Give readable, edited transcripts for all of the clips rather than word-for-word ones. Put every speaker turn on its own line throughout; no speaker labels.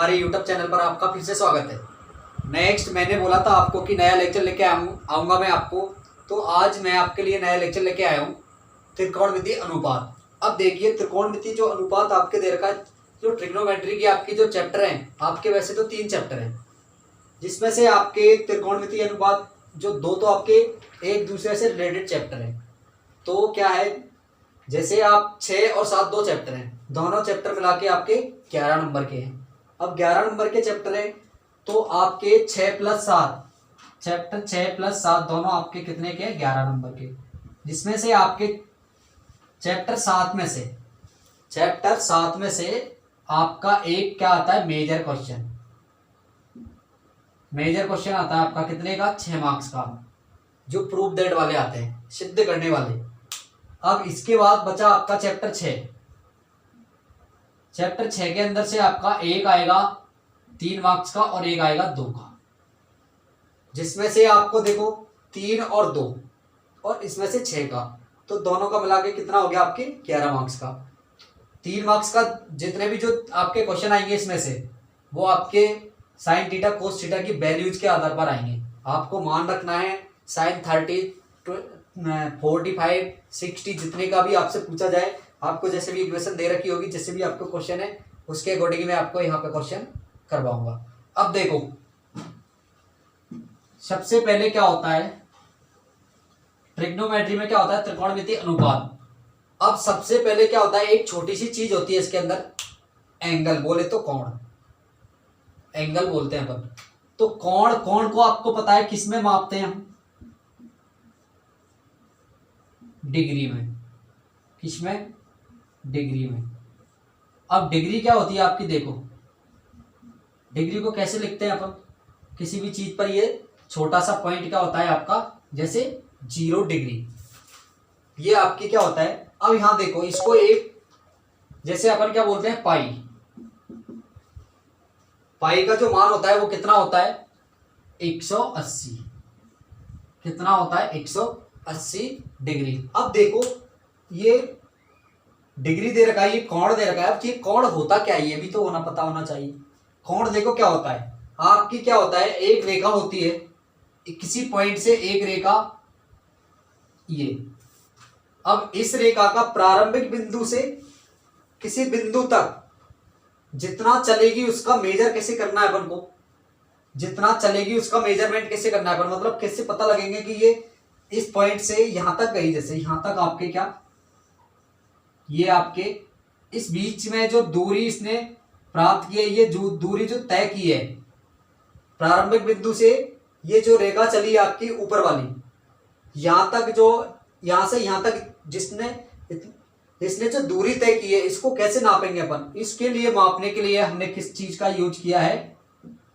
हमारे YouTube channel पर आपका फिर से स्वागत है। नेक्स्ट मैंने बोला था आपको कि नया लेक्चर लेके आऊँगा मैं आपको, तो आज मैं आपके लिए नया लेक्चर लेके आया हूँ, त्रिकोणमिति अनुपात। अब देखिए त्रिकोणमिति जो अनुपात आपके दे रखा है, जो ट्रिग्नोमेट्री की आपकी जो चैप्टर हैं, आपके वैसे तो 3 चैप्टर हैं, जिसमें से आपके त्रिकोणमिति अनुपात जो 2 तो आपके एक दूसरे से रिलेटेड चैप्टर हैं। तो क्या है, जैसे आप 6 और 7 2 चैप्टर हैं, दोनों चैप्टर मिला के आपके 11 नंबर के हैं। अब 11 नंबर के चैप्टर हैं तो आपके 6 + 7 चैप्टर 6 + 7 दोनों आपके कितने के हैं, 11 नंबर के। जिसमें से आपके चैप्टर 7 में से आपका एक क्या आता है, मेजर क्वेश्चन आता है आपका कितने का, 6 मार्क्स का, जो प्रूफ दैट वाले आते हैं, सिद्ध करने वाले। अब इसके बाद बचा आपका चैप्टर 6। चैप्टर 6 के अंदर से आपका एक आएगा 3 मार्क्स का और एक आएगा 2 का, जिसमें से आपको देखो 3 और 2 और इसमें से 6 का, तो दोनों का मिला के कितना हो गया आपके 11 मार्क्स का। 3 मार्क्स का जितने भी जो आपके क्वेश्चन आएंगे इसमें से, वो आपके साइन थीटा कोस थीटा की वैल्यूज के आधार पर आएंगे। आपको मान रखना है साइन 30 45 60 जितने का भी आपसे पूछा जाए, आपको जैसे भी इक्वेशन दे रखी होगी, जैसे भी आपको क्वेश्चन है उसके अकॉर्डिंग मैं आपको यहाँ पे क्वेश्चन करवाऊंगा। अब देखो सबसे पहले क्या होता है ट्रिग्नोमेट्री में, क्या होता है त्रिकोणमिति अनुपात। अब सबसे पहले क्या होता है, एक छोटी सी चीज होती है इसके अंदर, एंगल, बोले तो कोण, एंगल बोलते हैं अपन। तो कोण को आपको पता है किस में मापते हैं हम, डिग्री में। किस में, डिग्री में। अब डिग्री क्या होती है आपकी, देखो डिग्री को कैसे लिखते हैं अपन, किसी भी चीज पर ये छोटा सा पॉइंट क्या होता है आपका, जैसे 0 डिग्री, ये आपकी क्या होता है। अब यहां देखो इसको एक, जैसे अपन क्या बोलते हैं, पाई का जो मान होता है वो कितना होता है, 180। कितना होता है, 180 डिग्री। अब देखो ये डिग्री दे रखा है, ये कोण दे रखा है। अब ये कोण होता क्या है, ये भी तो होना पता होना चाहिए। कोण देखो क्या होता है, आपकी क्या होता है, एक रेखा होती है, किसी पॉइंट से एक रेखा ये। अब इस रेखा का प्रारंभिक बिंदु से किसी बिंदु तक जितना चलेगी उसका मेजर कैसे करना है अपन को, जितना चलेगी उसका मेजरमेंट कैसे करना है अपन, मतलब कैसे पता लगेंगे कि ये इस पॉइंट से यहां तक गई, जैसे यहां तक आपके क्या, ये आपके इस बीच में जो दूरी इसने प्राप्त की है, ये जो दूरी जो तय की है प्रारंभिक बिंदु से, ये जो रेखा चली आपकी ऊपर वाली, यहां तक, जो यहां से यहां तक इसने जो दूरी तय की है, इसको कैसे नापेंगे अपन। इसके लिए मापने के लिए हमने किस चीज का यूज किया है,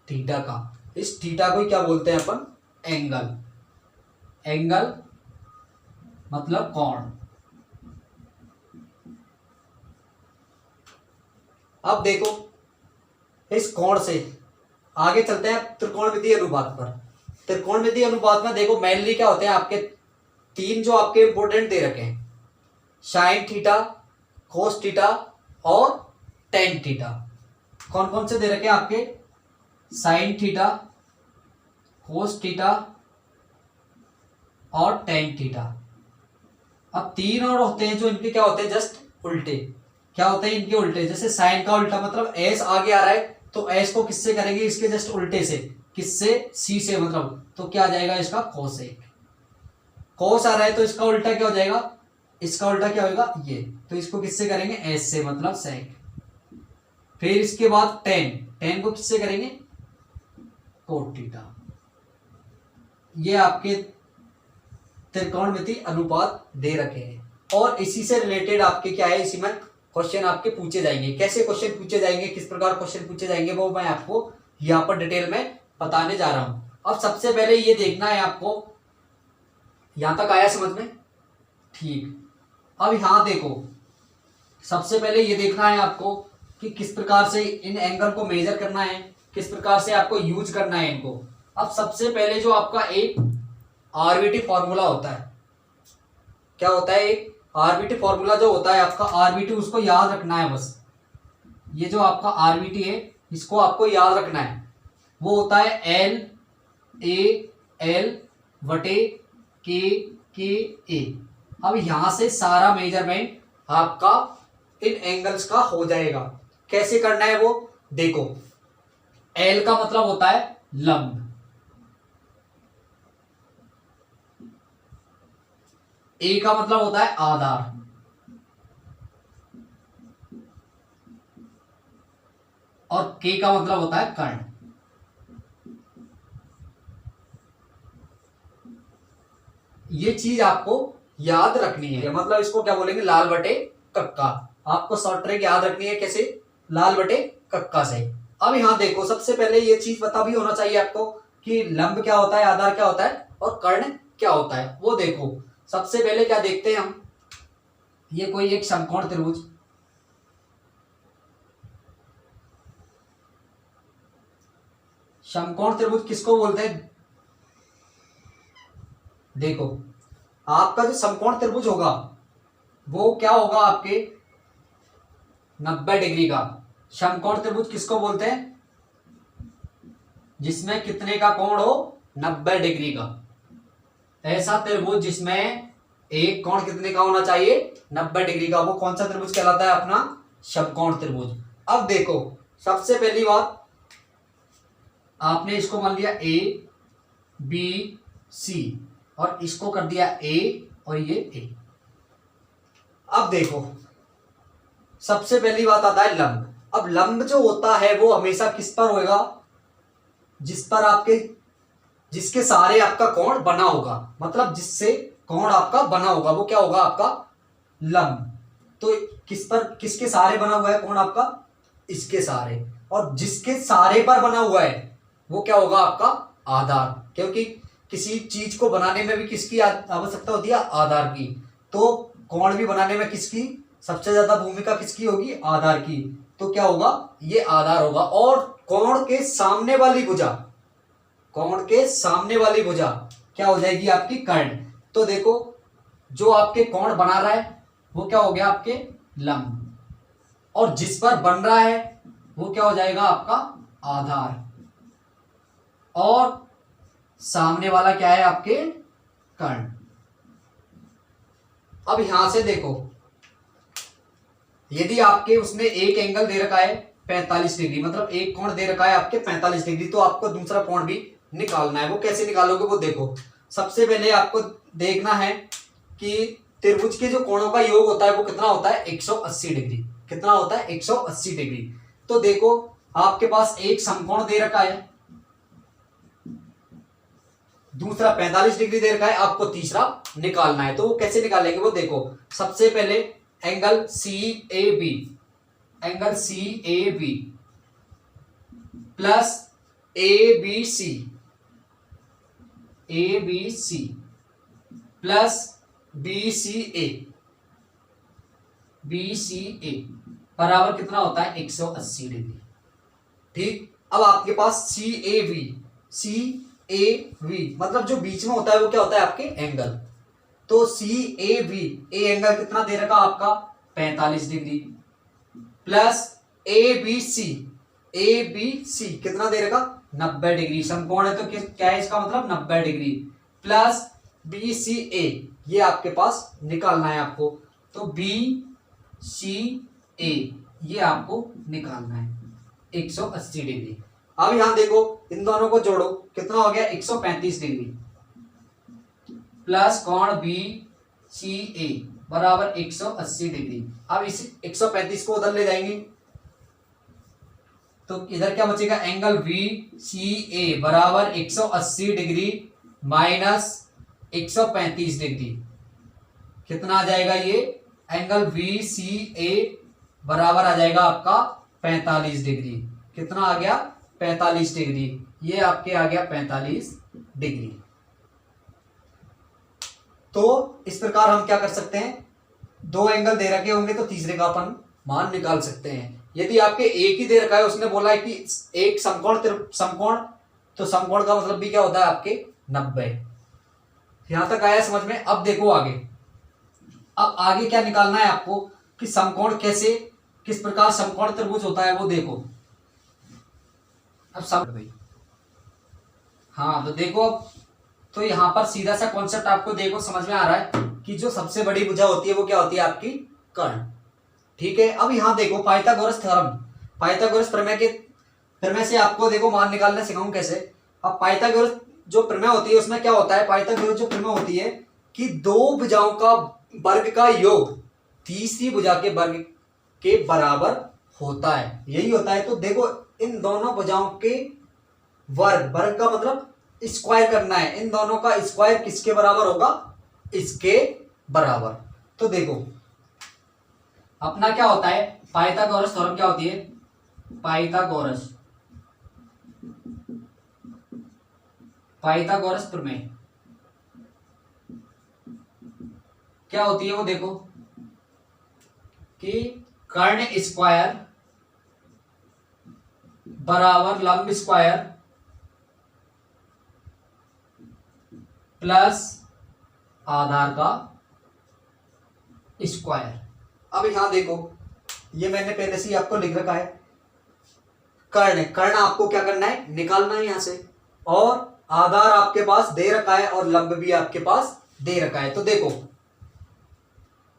थीटा का। इस थीटा को क्या बोलते हैं अपन, एंगल। एंगल मतलब कोण। अब देखो इस कोण से आगे चलते हैं त्रिकोणमिति अनुपात पर। त्रिकोणमिति अनुपात में देखो मेनली क्या होते हैं आपके 3 जो आपके इंपोर्टेंट दे रखे हैं, साइन थीटा, कोस थीटा और टेन थीटा। कौन कौन से दे रखे हैं आपके, साइन थीटा, कोस थीटा और टेन थीटा। अब 3 और होते हैं जो इनके क्या होते हैं, जस्ट उल्टे। क्या होते हैं इनके उल्टे, जैसे साइन का उल्टा, मतलब एस आगे आ रहा है तो एस को किससे करेंगे, इसके जस्ट उल्टे से, किससे, सी से, मतलब तो क्या आ जाएगा इसका कोसेक। कोस आ रहा है तो इसका उल्टा क्या हो जाएगा, इसका उल्टा क्या होगा, ये, तो इसको किससे करेंगे, एस से, मतलब सेक। फिर इसके बाद टेन को किससे करेंगे, कोट थीटा। ये आपके त्रिकोणमिति अनुपात दे रखे हैं, और इसी से रिलेटेड आपके क्या है, इसी में क्वेश्चन आपके पूछे जाएंगे। कैसे क्वेश्चन पूछे जाएंगे, किस प्रकार क्वेश्चन पूछे जाएंगे, वो मैं आपको यहाँ पर डिटेल में बताने जा रहा हूं। अब सबसे पहले ये देखना है आपको, यहां तक आया समझ में, ठीक। अब यहां देखो सबसे पहले ये देखना है आपको कि किस प्रकार से इन एंगल को मेजर करना है, किस प्रकार से आपको यूज करना है इनको। अब सबसे पहले जो आपका एक आरबीटी फॉर्मूला होता है, क्या होता है, एक आरबीटी फॉर्मूला जो होता है आपका, आरबीटी उसको याद रखना है बस। ये जो आपका आरबीटी है इसको आपको याद रखना है, वो होता है एल ए एल बटे के ए। अब यहां से सारा मेजरमेंट आपका इन एंगल्स का हो जाएगा। कैसे करना है वो देखो, एल का मतलब होता है लंब, ए का मतलब होता है आधार, और के का मतलब होता है कर्ण। ये चीज आपको याद रखनी है, मतलब इसको क्या बोलेंगे, लाल बटे कक्का। आपको शॉर्ट ट्रिक याद रखनी है, कैसे, लाल बटे कक्का से। अब यहां देखो, सबसे पहले ये चीज पता भी होना चाहिए आपको कि लंब क्या होता है, आधार क्या होता है और कर्ण क्या होता है। वो देखो, सबसे पहले क्या देखते हैं हम, ये कोई एक समकोण त्रिभुज, समकोण त्रिभुज किसको बोलते हैं, देखो आपका जो समकोण त्रिभुज होगा वो क्या होगा, आपके 90 डिग्री का। समकोण त्रिभुज किसको बोलते हैं, जिसमें कितने का कोण हो, 90 डिग्री का। ऐसा त्रिभुज जिसमें एक कोण कितने का होना चाहिए, 90 डिग्री का, वो कौन सा त्रिभुज कहलाता है, अपना समकोण त्रिभुज। अब देखो, सबसे पहली बात, आपने इसको मान लिया ए बी सी और इसको कर दिया ए और ये ए। अब देखो, सबसे पहली बात आता है लंब। अब लंब जो होता है वो हमेशा किस पर होगा, जिस पर आपके, जिसके सहारे आपका कोण बना होगा, मतलब जिससे कोण आपका बना होगा वो क्या होगा, आपका लंब। तो किस पर, किसके सहारे बना हुआ है कोण आपका, इसके सहारे, और जिसके सहारे पर बना हुआ है वो क्या होगा, आपका आधार। क्योंकि किसी चीज को बनाने में भी किसकी आवश्यकता होती है, आधार की। तो कोण भी बनाने में किसकी सबसे ज्यादा भूमिका किसकी होगी, आधार की। तो क्या होगा, ये आधार होगा। और कोण के सामने वाली भुजा, कोण के सामने वाली भुजा क्या हो जाएगी, आपकी कर्ण। तो देखो, जो आपके कोण बना रहा है वो क्या हो गया, आपके लंब, और जिस पर बन रहा है वो क्या हो जाएगा, आपका आधार, और सामने वाला क्या है, आपके कर्ण। अब यहां से देखो, यदि आपके उसमें एक एंगल दे रखा है 45 डिग्री, मतलब एक कोण दे रखा है आपके 45 डिग्री, तो आपको दूसरा कोण भी निकालना है। वो कैसे निकालोगे, वो देखो, सबसे पहले आपको देखना है कि त्रिभुज के जो कोणों का योग होता है वो कितना होता है, 180 डिग्री। कितना होता है, 180 डिग्री। तो देखो, आपके पास एक समकोण दे रखा है, दूसरा 45 डिग्री दे रखा है, आपको तीसरा निकालना है। तो वो कैसे निकालेंगे, वो देखो, सबसे पहले angle C A B, angle C A B plus A B C, A B C plus B C A, B C A बराबर कितना होता है, 180 डिग्री। ठीक, अब आपके पास सी A B, C A V मतलब जो बीच में होता है वो क्या होता है, आपके एंगल। तो सी ए बी, ए एंगल कितना दे रखा आपका, 45 degree, plus A B C, A B C कितना दे रखा, 90 डिग्री। समकोण है तो क्या है इसका मतलब, 90 डिग्री, प्लस बी सी ए, ये आपके पास निकालना है आपको। तो बी सी ए ये आपको निकालना है 180 डिग्री। अब यहां देखो, इन दोनों को जोड़ो, कितना हो गया, 135 डिग्री, प्लस कोण बी सी ए बराबर 180 डिग्री। अब इस 135 को उधर ले जाएंगे तो इधर क्या बचेगा, एंगल वी सी ए बराबर 180 डिग्री माइनस 135 डिग्री। कितना आ जाएगा, ये एंगल वी सी ए बराबर आ जाएगा आपका 45 डिग्री। कितना आ गया, 45 डिग्री। ये आपके आ गया 45 डिग्री। तो इस प्रकार हम क्या कर सकते हैं, दो एंगल दे रखे होंगे तो तीसरे का अपन मान निकाल सकते हैं। यदि आपके एक ही दे रखा है, उसने बोला है कि एक समकोण समकोण, तो समकोण का मतलब भी क्या होता है, आपके 90। यहां तक आया समझ में। अब देखो आगे, अब आगे क्या निकालना है आपको कि समकोण कैसे, किस प्रकार समकोण त्रिभुज होता है वो देखो। अब सब भाई, हाँ तो देखो अब, तो यहाँ पर सीधा सा कॉन्सेप्ट आपको देखो समझ में आ रहा है कि जो सबसे बड़ी भुजा होती है वो क्या होती है आपकी कर्ण। ठीक है, अब यहाँ देखो पाइथागोरस थ्योरम, पाइथागोरस प्रमेय से आपको देखो मान निकालना सिखाऊं कैसे। अब पाइथागोरस जो प्रमेय होती है उसमें क्या होता है, पाइथागोरस जो प्रमेय होती है कि दो भुजाओं का वर्ग का योग तीसरी भुजा के वर्ग के बराबर होता है, यही होता है। तो देखो इन दोनों भुजाओं के वर्ग, वर्ग का मतलब स्क्वायर करना है, इन दोनों का स्क्वायर किसके बराबर होगा, इसके बराबर। तो देखो अपना क्या होता है, पाइथागोरस थ्योरम क्या होती है, पाइथागोरस पाइथागोरस प्रमेय क्या होती है वो देखो कि कर्ण स्क्वायर बराबर लंब स्क्वायर प्लस आधार का स्क्वायर। अब यहां देखो ये मैंने पहले से ही आपको लिख रखा है, कर्ण, कर्ण आपको क्या करना है, निकालना है यहां से, और आधार आपके पास दे रखा है और लंब भी आपके पास दे रखा है। तो देखो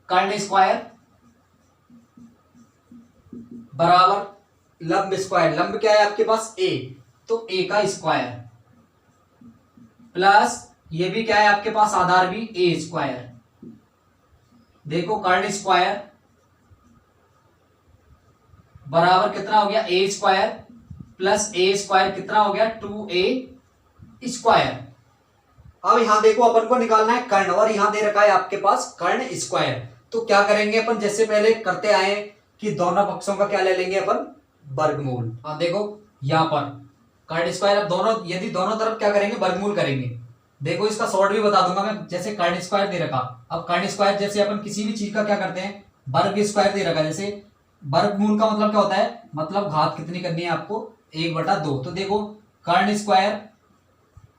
कर्ण स्क्वायर बराबर लंब स्क्वायर, लंब क्या है आपके पास a, तो a का स्क्वायर प्लस ये भी क्या है आपके पास आधार भी a स्क्वायर। देखो कर्ण स्क्वायर बराबर कितना हो गया, a square plus a square कितना हो गया 2a स्क्वायर। अब यहां देखो अपन को निकालना है कर्ण, और यहां दे रखा है आपके पास कर्ण स्क्वायर। तो क्या करेंगे अपन, जैसे पहले करते आए कि दोनों पक्षों का क्या ले लेंगे अपन, वर्गमूल। अब देखो यहां पर कर्ण स्क्वायर, अब दोनों यदि दोनों तरफ क्या करेंगे, वर्गमूल करेंगे। देखो इसका शॉर्ट भी बता दूंगा मैं, जैसे कर्ण स्क्वायर दे रखा, अब कर्ण स्क्वायर जैसे अपन किसी भी चीज का क्या करते हैं, वर्ग स्क्वायर दे रखा, जैसे वर्गमूल का मतलब क्या होता है, मतलब घात कितनी करनी है आपको, 1/2। तो देखो कर्ण स्क्वायर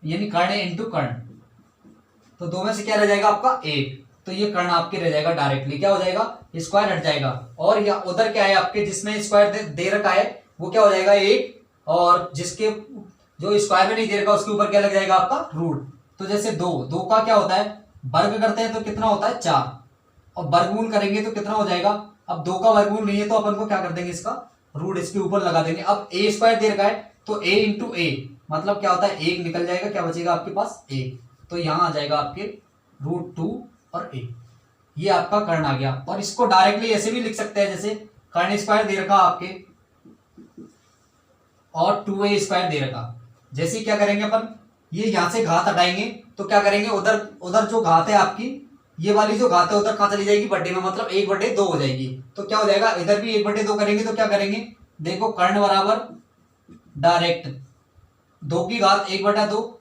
यानी कर्ण इंटू कर्ण, तो दो में से क्या रह जाएगा आपका 1, तो ये कर्ण आपके रह जाएगा, डायरेक्टली क्या हो जाएगा, स्क्वायर हट जाएगा। और या उधर क्या है आपके जिसमें स्क्वायर दे रखा है वो क्या हो जाएगा 1, और जिसके जो स्क्वायर में नहीं दे रखा उसके ऊपर क्या लग जाएगा आपका रूट। तो जैसे 2 का क्या होता है, वर्ग करते हैं तो कितना होता है 4, और वर्गमूल करेंगे तो कितना हो जाएगा। अब 2 का वर्गमूल नहीं है तो अपन को क्या कर देंगे, इसका रूट इसके ऊपर लगा देंगे। अब a स्क्वायर दे रखा है तो a इंटू ए, मतलब क्या होता है 1 निकल जाएगा, क्या बचेगा आपके पास 1, तो यहां आ जाएगा आपके √2 और a, ये आपका कर्ण आ गया। और इसको डायरेक्टली ऐसे भी लिख सकते हैं, जैसे कर्ण स्क्वायर दे रखा आपके और 2a स्क्वायर दे रखा, जैसे क्या करेंगे अपन, ये यहां से घात हटाएंगे तो क्या करेंगे, उधर उधर जो घात है आपकी, ये वाली जो घात है उधर कहां चली जाएगी, बटे में, मतलब 1/2 हो जाएगी। तो क्या हो जाएगा, इधर भी 1/2 करेंगे तो क्या करेंगे, देखो कर्ण बराबर डायरेक्ट 2 की घात 1/2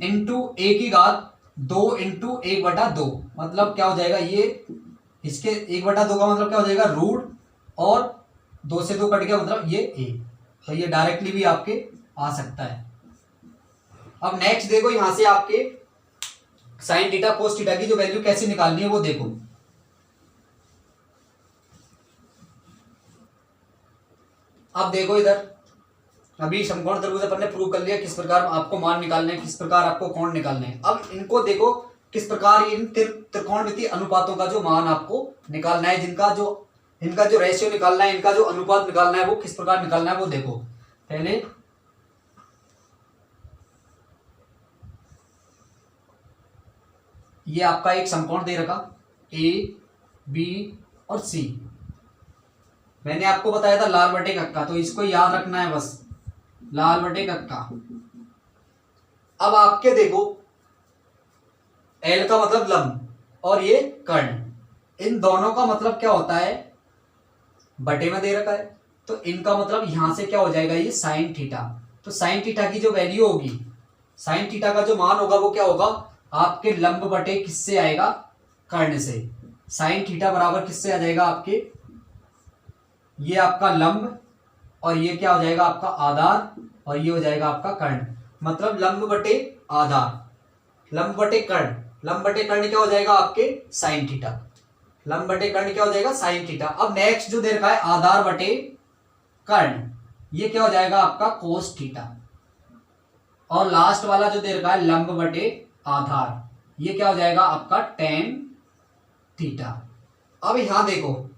इंटू a की घात 2 इंटू 1/2, मतलब क्या हो जाएगा, ये इसके 1/2 का मतलब क्या हो जाएगा रूट, और 2 से 2 कट गया मतलब ये a, तो ये डायरेक्टली भी आपके आ सकता है। अब नेक्स्ट देखो यहां से आपके साइन थीटा कोस थीटा की जो वैल्यू कैसे निकालनी है वो देखो। अब देखो इधर अभी समकोण त्रिभुज अपन ने प्रूव कर लिया किस प्रकार आपको मान निकालने हैं, किस प्रकार आपको कोण निकालने हैं। अब इनको देखो किस प्रकार इन त्रिकोणमितीय अनुपातों का जो मान आपको निकालना है, इनका जो रेशियो निकालना है, इनका जो अनुपात निकालना है वो किस प्रकार निकालना है वो देखो। पहले ये आपका एक समकोण दे रखा ए बी और सी, मैंने आपको बताया था लाल बटे कक्का, तो इसको याद रखना है बस, लाल बटे कक्का। अब आपके देखो एल का मतलब लंब और ये कर्ण, इन दोनों का मतलब क्या होता है, बटे में दे रखा है, तो इनका मतलब यहां से क्या हो जाएगा, ये साइन थीटा। तो साइन थीटा की जो वैल्यू होगी, साइन थीटा का जो मान होगा वो क्या होगा, आपके लंब बटे किससे आएगा, कर्ण से। साइन थीटा बराबर किससे आ जाएगा आपके, ये आपका लंब और ये क्या हो जाएगा आपका आधार, और ये हो जाएगा आपका कर्ण, मतलब लंब बटे आधार, लंब बटे कर्ण, लंब बटे कर्ण क्या हो जाएगा आपके साइन थीटा, लंब बटे कर्ण क्या हो जाएगा साइन थीटा। अब नेक्स्ट जो दे रखा है आधार बटे कर्ण, ये क्या हो जाएगा आपका कोस थीटा। और लास्ट वाला जो दे रखा है लंब बटे आधार, ये क्या हो जाएगा आपका टेन थीटा। अब यहां देखो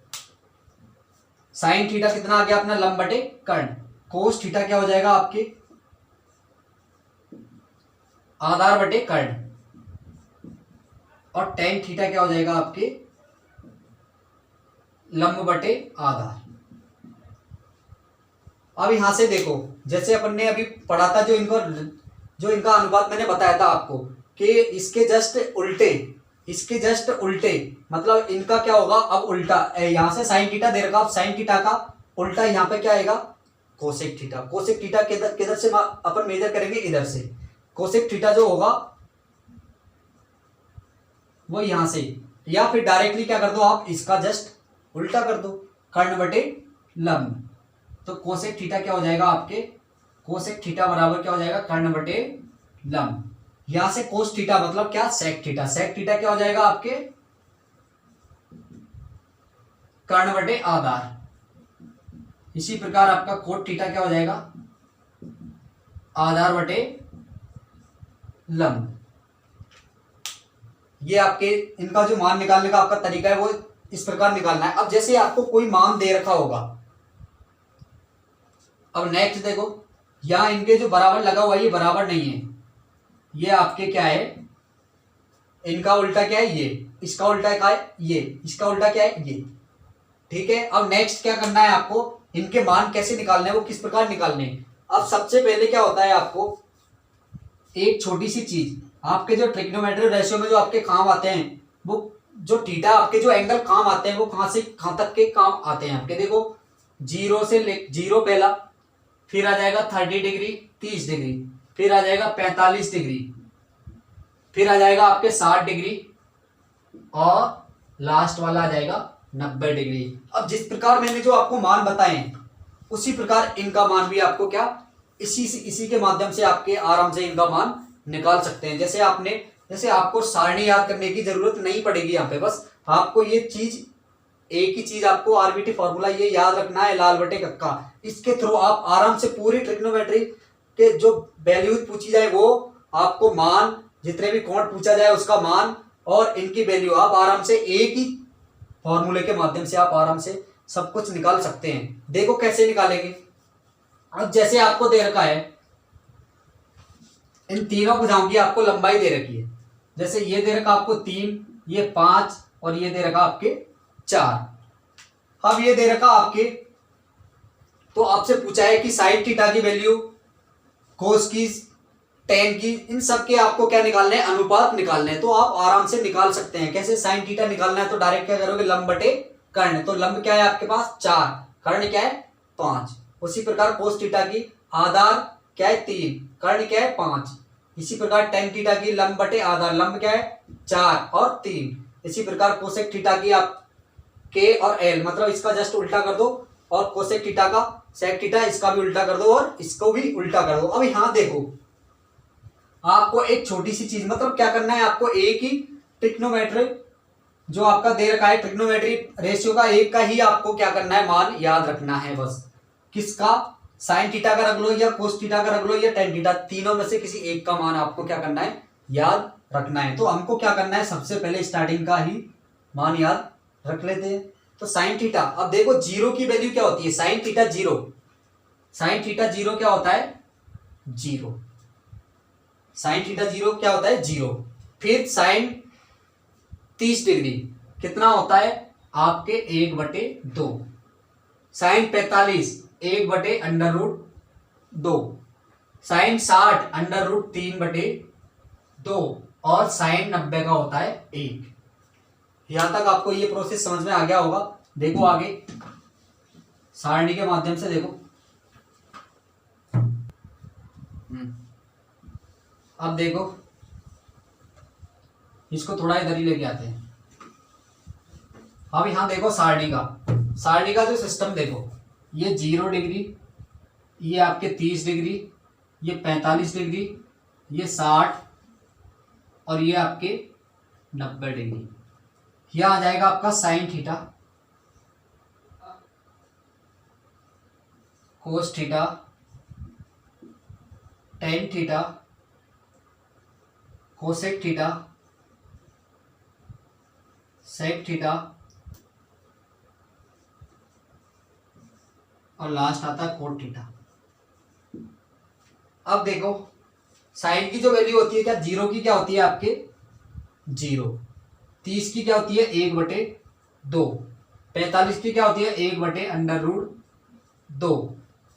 साइन थीटा कितना आ गया अपना लंब बटे कर्ण, कोस थीटा क्या हो जाएगा आपके आधार बटे कर्ण, और टेन थीटा क्या हो जाएगा आपके लंब बटे आधार। अब यहां से देखो जैसे अपन ने अभी पढ़ा था, जो इनका अनुपात मैंने बताया था आपको कि इसके जस्ट उल्टे मतलब इनका क्या होगा अब उल्टा, यहां से साइन थीटा दे रखा, अब साइन थीटा का उल्टा यहां पे क्या आएगा कोसेक थीटा। कोसेक थीटा किधर से अपन मेजर करेंगे, इधर से। कोसेक थीटा जो होगा वो यहां से, या फिर डायरेक्टली क्या कर दो आप इसका जस्ट उल्टा कर दो, कर्ण बटे लंब। तो कोसेक थीटा क्या हो जाएगा आपके, कोसेक थीटा बराबर क्या हो जाएगा कर्ण बटे लंब। यहां से कोस थीटा मतलब क्या सेक थीटा, सेक थीटा क्या हो जाएगा आपके कर्ण बटे आधार। इसी प्रकार आपका कोट थीटा क्या हो जाएगा आधार बटे लंब। ये आपके इनका जो मान निकालने का आपका तरीका है वो इस प्रकार निकालना है। अब जैसे आपको कोई मान दे रखा होगा, अब नेक्स्ट देखो यहां इनके जो बराबर लगा हुआ है ये बराबर नहीं है, ये आपके क्या है इनका उल्टा क्या है ये, इसका उल्टा क्या है ये, इसका उल्टा क्या है ये। ठीक है, अब नेक्स्ट क्या करना है आपको, इनके मान कैसे निकालने हैं वो किस प्रकार निकालने हैं। अब सबसे पहले क्या होता है आपको एक छोटी सी चीज, आपके जो ट्रिग्नोमेट्रिक रेशियो में जो आपके काम आते हैं वो जो थीटा आपके जो एंगल काम आते हैं वो कहां से कहां तक के काम आते हैं आपके, देखो जीरो पहला, फिर आ जाएगा 30 डिग्री 30 डिग्री, फिर आ जाएगा 45 डिग्री, फिर आ जाएगा आपके 60 डिग्री, और लास्ट वाला आ जाएगा 90 डिग्री। अब जिस प्रकार मैंने जो आपको मान बताए उसी प्रकार इनका मान भी आपको क्या इसी के माध्यम से आपके आराम से इनका मान निकाल सकते हैं। जैसे आपको सारणी याद करने की जरूरत नहीं पड़ेगी यहाँ पे, बस आपको ये चीज एक ही चीज आपको आरबीटी फॉर्मूला ये याद रखना है लाल बटे कक्का। इसके थ्रू आप आराम से पूरी ट्रिग्नोमेट्री के जो वैल्यूज पूछी जाए वो आपको मान, जितने भी कोण पूछा जाए उसका मान और इनकी वैल्यू आप आराम से एक ही फॉर्मूले के माध्यम से आप आराम से सब कुछ निकाल सकते हैं। देखो कैसे निकालेंगे। अब जैसे आपको दे रखा है इन तीनों भुजाओं की आपको लंबाई दे रखी है, जैसे ये दे रखा आपको 3, ये 5 और ये दे रखा आपके 4। अब ये दे रखा आपके, तो आपसे पूछा है कि साइन थीटा की वैल्यू, कोस की, टेन की, इन सब के आपको क्या निकालने हैं अनुपात निकालने हैं। तो आप आराम से निकाल सकते हैं। कैसे, साइन थीटा निकालना है तो डायरेक्ट क्या करोगे लंब बटे कर्ण, तो लंब क्या है आपके पास 4, कर्ण क्या है 5। उसी प्रकार कोस थीटा की आधार क्या है 3, कर्ण क्या है 5। इसी प्रकार टेन थीटा की लंब बटे आधार, लंब क्या है 4 और 3। इसी प्रकार कोसेक थीटा की आप के और एल मतलब इसका जस्ट उल्टा कर दो, और कोसेक थीटा का सेक थीटा इसका भी उल्टा कर दो और इसको भी उल्टा कर दो। अब यहां देखो आपको एक छोटी सी चीज मतलब क्या करना है, आपको एक ही ट्रिग्नोमेट्रिक जो आपका दे रखा है ट्रिग्नोमेट्रिक रेशियो का एक का ही आपको क्या करना है मान याद रखना है बस। किसका, साइन थीटा का रख लो या कोस थीटा का रख लो या टेन थीटा, तीनों में से किसी एक का मान आपको क्या करना है याद रखना है। तो हमको क्या करना है सबसे पहले स्टार्टिंग का ही मान याद रख लेते हैं। तो साइन थीटा, अब देखो जीरो की वैल्यू क्या होती है, sine theta zero, sine theta zero क्या होता है जीरो, साइन थीटा जीरो क्या होता है जीरो। फिर साइन 30 डिग्री कितना होता है आपके 1/2, साइन 45 1/√2, साइन 60 √3/2 और साइन 90 का होता है 1। यहां तक आपको ये प्रोसेस समझ में आ गया होगा। देखो आगे सारणी के माध्यम से देखो, अब देखो इसको थोड़ा इधर ही लेके आते हैं। अब यहां देखो सारणी का जो सिस्टम देखो, ये 0 डिग्री, ये आपके 30 डिग्री, ये 45 डिग्री, ये 60 और ये आपके 90 डिग्री। यह आ जाएगा आपका sine theta, cos theta, tan theta, cosec theta, sec theta और लास्ट आता है कोट थीटा। अब देखो साइन की जो वैल्यू होती है, क्या जीरो की क्या होती है आपके 0, 30 की क्या होती है 1/2, 45 की क्या होती है 1/√2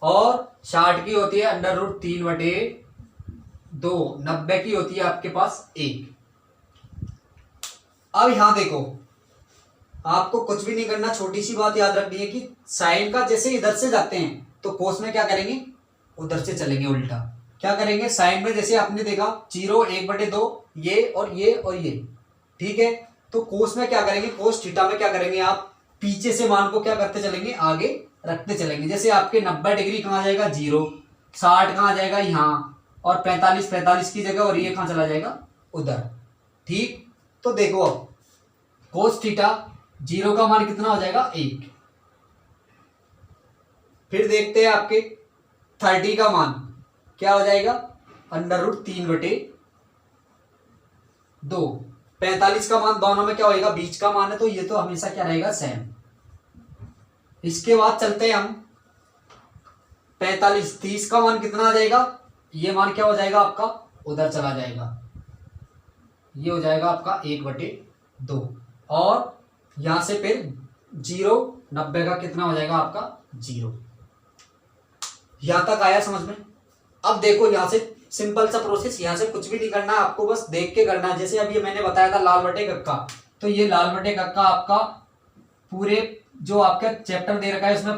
और 60 की होती है √3/2, 90 की होती है आपके पास 1। अब यहां देखो आपको कुछ भी नहीं करना, छोटी सी बात याद रखनी है कि साइन का जैसे इधर से जाते हैं तो कोस में क्या करेंगे उधर से चलेंगे उल्टा। क्या करेंगे साइन में जैसे आपने देखा 0 1/2 ये और ये और ये, ठीक है। तो कोस में क्या करेंगे, कोस थीटा में क्या करेंगे आप पीछे से मान को क्या करते चलेंगे आगे रखते चलेंगे। जैसे आपके 90 डिग्री कहाँ जाएगा 0, 60 कहाँ जाएगा यहाँ और 45 की जगह और ये कहाँ चला जाएगा उधर, ठीक। तो देखो अब कोस थीटा 0 का मान कितना हो जाएगा 1। फिर देखते हैं आपके 30 का मान क्या हो जाएगा √3/2। 45 का मान दोनों में क्या होएगा बीच का मान है तो ये तो हमेशा क्या रहेगा सेम। इसके बाद चलते हैं हम 45, 30 का मान कितना आ जाएगा, ये मान क्या हो जाएगा आपका उधर चला जाएगा, ये हो जाएगा आपका 1/2 और यहां से फिर 0 90 का कितना हो जाएगा आपका 0। यहां तक आया समझ में। अब देखो यहां से सिंपल सा प्रोसेस, यहां से कुछ भी नहीं करना है आपको, बस देख के करना है। जैसे अभी मैंने बताया था लाल बटे कक्का, तो ये लाल बटे कक्का आपका पूरे जो आपका चैप्टर दे रखा है उसमें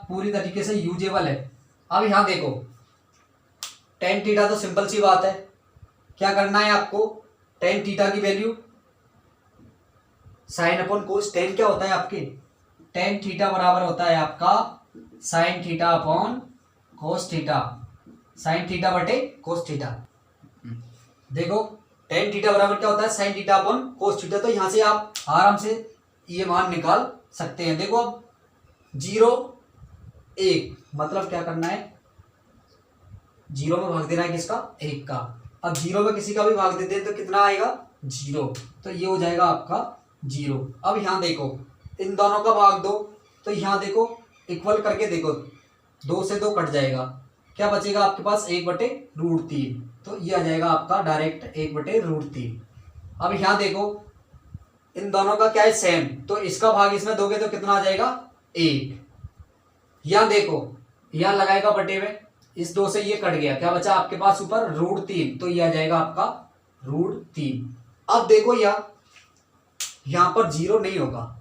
पूरी तरीके से यूजेबल है। अब यहां देखो टेन थीटा तो सिंपल सी बात है, क्या करना है आपको टेन थीटा की वैल्यू साइन अपॉन कोस, टेन क्या होता है आपके टेन थीटा बराबर होता है आपका sine theta upon cos theta, sine theta बटे कोस थीटा। देखो टेन थीटा बराबर क्या होता है sine theta upon cos theta, तो यहां से आप आराम से ये मान निकाल सकते हैं। देखो अब 0 1 मतलब क्या करना है 0 में भाग देना है किसका 1 का। अब 0 में किसी का भी भाग देते हैं तो कितना आएगा 0, तो ये हो जाएगा आपका 0। अब यहां देखो इन दोनों का भाग दो तो यहां देखो इक्वल करके देखो 2 से 2 कट जाएगा, क्या बचेगा आपके पास 1/√3, तो ये आ जाएगा आपका डायरेक्ट 1/√3। अब यहां देखो इन दोनों का क्या है सेम, तो इसका भाग इसमें दोगे तो कितना आ जाएगा 1। यहां देखो यहां लगाएगा बटे में, इस 2 से ये कट गया, क्या बचा आपके पास ऊपर √3, तो ये आ जाएगा आपका √3। अब देखो यहां पर 0 नहीं होगा,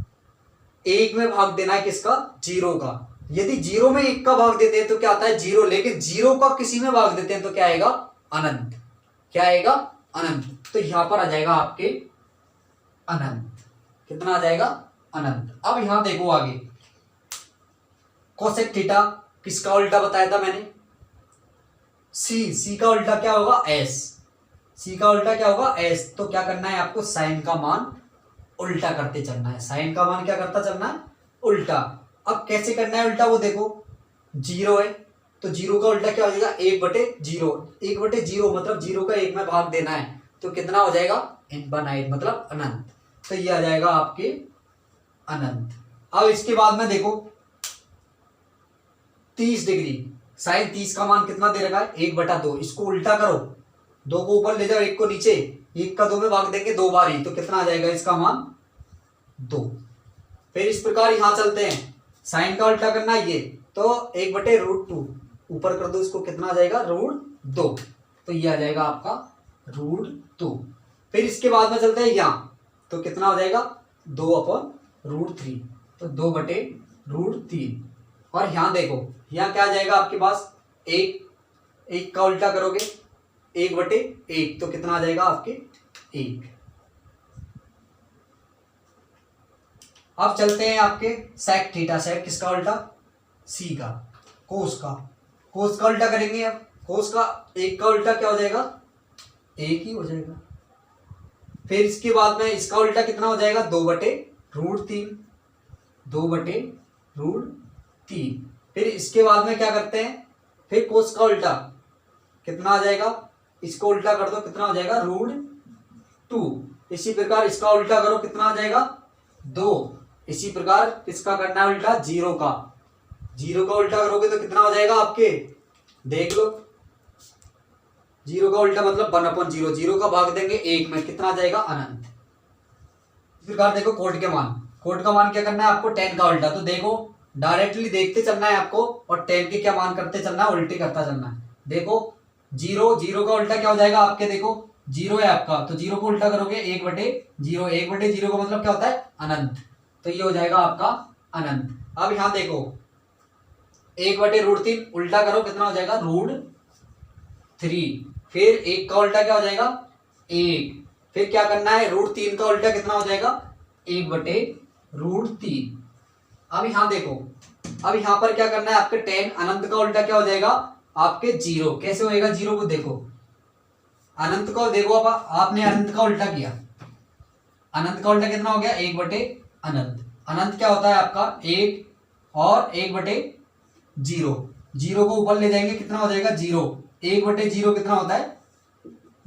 1 में भाग देना है किसका 0 का। यदि 0 में 1 का भाग देते हैं तो क्या आता है 0, लेकिन 0 का किसी में भाग देते हैं तो क्या आएगा अनंत, क्या आएगा अनंत। तो यहां पर आ जाएगा आपके अनंत, कितना आ जाएगा अनंत। अब यहां देखो आगे कोसेक थीटा किसका उल्टा बताया था मैंने सी का उल्टा क्या होगा एस, सी का उल्टा क्या होगा एस। तो क्या करना है आपको साइन का मान उल्टा करते चलना है, साइन का मान क्या करता चलना है उल्टा। अब कैसे करना है उल्टा वो देखो 0 है तो 0 का उल्टा क्या हो जाएगा 1/0, 1/0 मतलब 0 का 1 में भाग देना है तो कितना हो जाएगा इनफाइनाइट मतलब अनंत, तो ये आ जाएगा आपके अनंत। अब इसके बाद में देखो 30 डिग्री साइन 30 का मान कितना दे रखा है 1/2, इसको उल्टा करो, 2 को ऊपर ले जाओ 1 को नीचे, 1 का 2 में भाग देंगे 2 बार ही, तो कितना आ जाएगा इसका मान 2। फिर इस प्रकार यहां चलते हैं साइन का उल्टा करना ये, तो 1/√2 ऊपर कर दो इसको, कितना आ जाएगा √2, तो ये आ जाएगा आपका √2। फिर इसके बाद में चलते हैं यहाँ, तो कितना हो जाएगा 2/√3, तो 2/√3। और यहाँ देखो यहाँ क्या आ जाएगा आपके पास 1 का उल्टा करोगे 1/1, तो कितना आ जाएगा आपके 1। अब चलते हैं आपके सेक थीटा, सेक किसका उल्टा सी का, कोस का उल्टा करेंगे। अब कोस का 1 का उल्टा क्या हो जाएगा 1 ही हो जाएगा। फिर इसके बाद में इसका उल्टा कितना हो जाएगा 2/√3, 2/√3। फिर इसके बाद में क्या करते हैं, फिर कोस का उल्टा कितना आ जाएगा, इसको उल्टा कर दो कितना हो जाएगा √2। इसी प्रकार इसका उल्टा करो कितना आ जाएगा 2। इसी प्रकार किसका करना है उल्टा, 0 का। 0 का उल्टा करोगे तो कितना हो जाएगा आपके, देख लो 0 का उल्टा मतलब 1/0। 0 का भाग देंगे 1 में कितना आ जाएगा अनंत। इस प्रकार देखो कोट के मान, कोट का मान क्या करना है आपको, 10 का उल्टा। तो देखो डायरेक्टली देखते चलना है आपको और 10 के क्या मान करते चलना है, उल्टे करता चलना है। देखो 0 का उल्टा क्या हो जाएगा आपके, देखो 0 है आपका तो 0 को उल्टा करोगे 1/0। 1/0 का मतलब क्या होता है अनंत, तो ये हो जाएगा आपका अनंत। अब यहां देखो 1/√3 उल्टा करो कितना हो जाएगा √3। फिर 1 का उल्टा क्या हो जाएगा 1। फिर क्या करना है √3 का उल्टा कितना हो जाएगा 1/√3। अब यहां देखो, अब यहां पर क्या करना है आपके 10 अनंत का उल्टा क्या हो जाएगा आपके 0। कैसे होएगा 0 को देखो, अनंत को देखो अब आपने अनंत का उल्टा किया, अनंत का उल्टा कितना हो गया 1/अनंत। अनंत क्या होता है आपका 1 और 1/0। 0 को ऊपर ले जाएंगे कितना हो जाएगा 0। 1/0 कितना होता है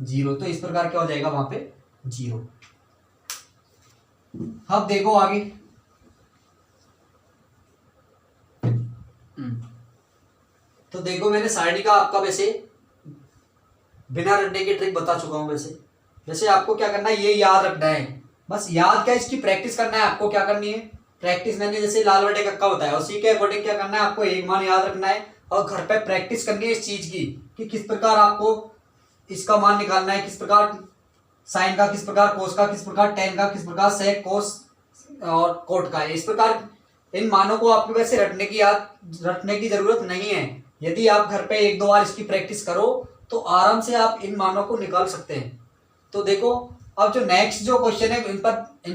0। तो इस प्रकार क्या हो जाएगा वहां पे 0। अब देखो आगे, तो देखो मैंने सारणी का आपका वैसे बिना रटने की ट्रिक बता चुका हूं। वैसे आपको क्या करना है ये याद रखना है, बस याद क्या इसकी प्रैक्टिस करना है आपको। क्या करनी है प्रैक्टिस, मैंने जैसे लाल बटे कक्का बताया उसी के अकॉर्डिंग क्या करना है आपको एक मान याद रखना है और घर पे प्रैक्टिस करनी है इस चीज की कि किस प्रकार आपको इसका मान निकालना है, किस प्रकार साइन का, किस प्रकार कोस का, किस प्रकार टेन का, किस प्रकार सेक कोस और कोट का। इस प्रकार इन मानों को आपके वैसे रटने की जरूरत नहीं है। यदि आप घर पे 1-2 बार इसकी प्रैक्टिस करो तो आराम से आप इन मानों को निकाल सकते हैं। तो देखो अब जो नेक्स्ट जो क्वेश्चन है इन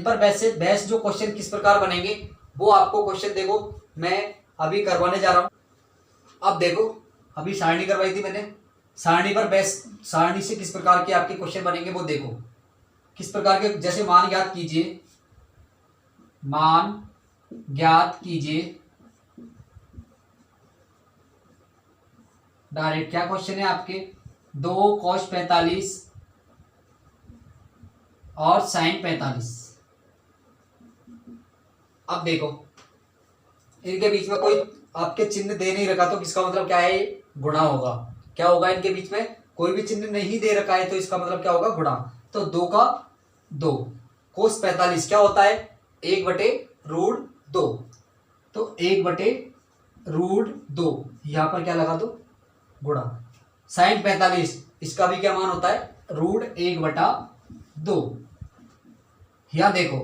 पर बेस जो क्वेश्चन किस प्रकार बनेंगे वो आपको क्वेश्चन देखो मैं अभी करवाने जा रहा हूं। अब देखो अभी सारणी करवाई थी मैंने, सारणी पर बेस सारणी से किस प्रकार के आपके क्वेश्चन बनेंगे वो देखो किस प्रकार के। जैसे मान ज्ञात कीजिए, मान ज्ञात कीजिए, डायरेक्ट क्या क्वेश्चन है आपके 2 cos 45 और sin 45। अब देखो इनके बीच में कोई आपके चिन्ह दे नहीं रखा तो किसका मतलब क्या है गुणा होगा। क्या होगा इनके बीच में कोई भी चिन्ह नहीं दे रखा है तो इसका मतलब क्या होगा गुणा। तो 2 का 2 cos 45 क्या होता है 1/√2। तो 1/√2 यहां पर क्या लगा दो गुणा। sin 45 इसका भी क्या मान होता है √1/2। यहां देखो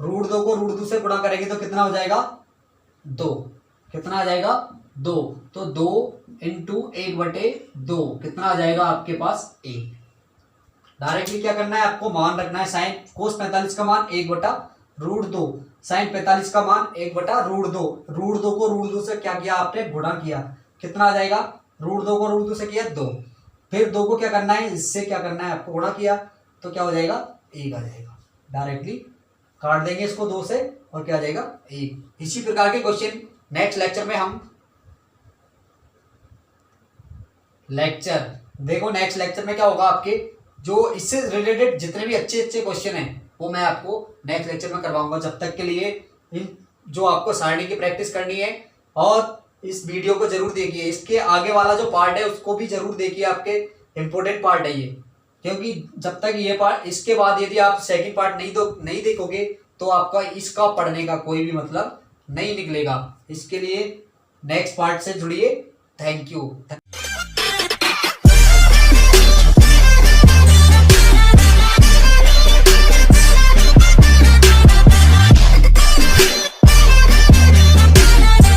√2 को √2 से गुणा करेंगे तो कितना हो जाएगा 2। कितना आ जाएगा 2। तो 2 × 1/2 कितना आ जाएगा आपके पास 1। डायरेक्टली क्या करना है आपको मान रखना है साइन कोस 45 का मान 1/√2, साइन 45 का मान 1/√2। √2 को √2 से क्या किया आपने गुणा किया, कितना आ जाएगा √2 को √2 से किया 2। फिर 2 को क्या करना है इससे क्या करना है आपको गुणा किया तो क्या हो जाएगा 1 आ जाएगा। डायरेक्टली काट देंगे इसको 2 से और क्या आ जाएगा 1। इसी प्रकार के क्वेश्चन नेक्स्ट लेक्चर में हम देखो नेक्स्ट लेक्चर में क्या होगा आपके जो इससे रिलेटेड जितने भी अच्छे क्वेश्चन हैं वो मैं आपको नेक्स्ट लेक्चर में करवाऊंगा। जब तक के लिए इन जो आपको सारणी की प्रैक्टिस करनी है और इस वीडियो को जरूर देखिए। इसके आगे वाला जो पार्ट है उसको भी जरूर देखिए, आपके इंपॉर्टेंट पार्ट है ये, क्योंकि जब तक ये पार्ट इसके बाद यदि आप सेकंड पार्ट नहीं देखोगे तो आपका इसका पढ़ने का कोई भी मतलब नहीं निकलेगा। इसके लिए नेक्स्ट पार्ट से जुड़िए। Thank you.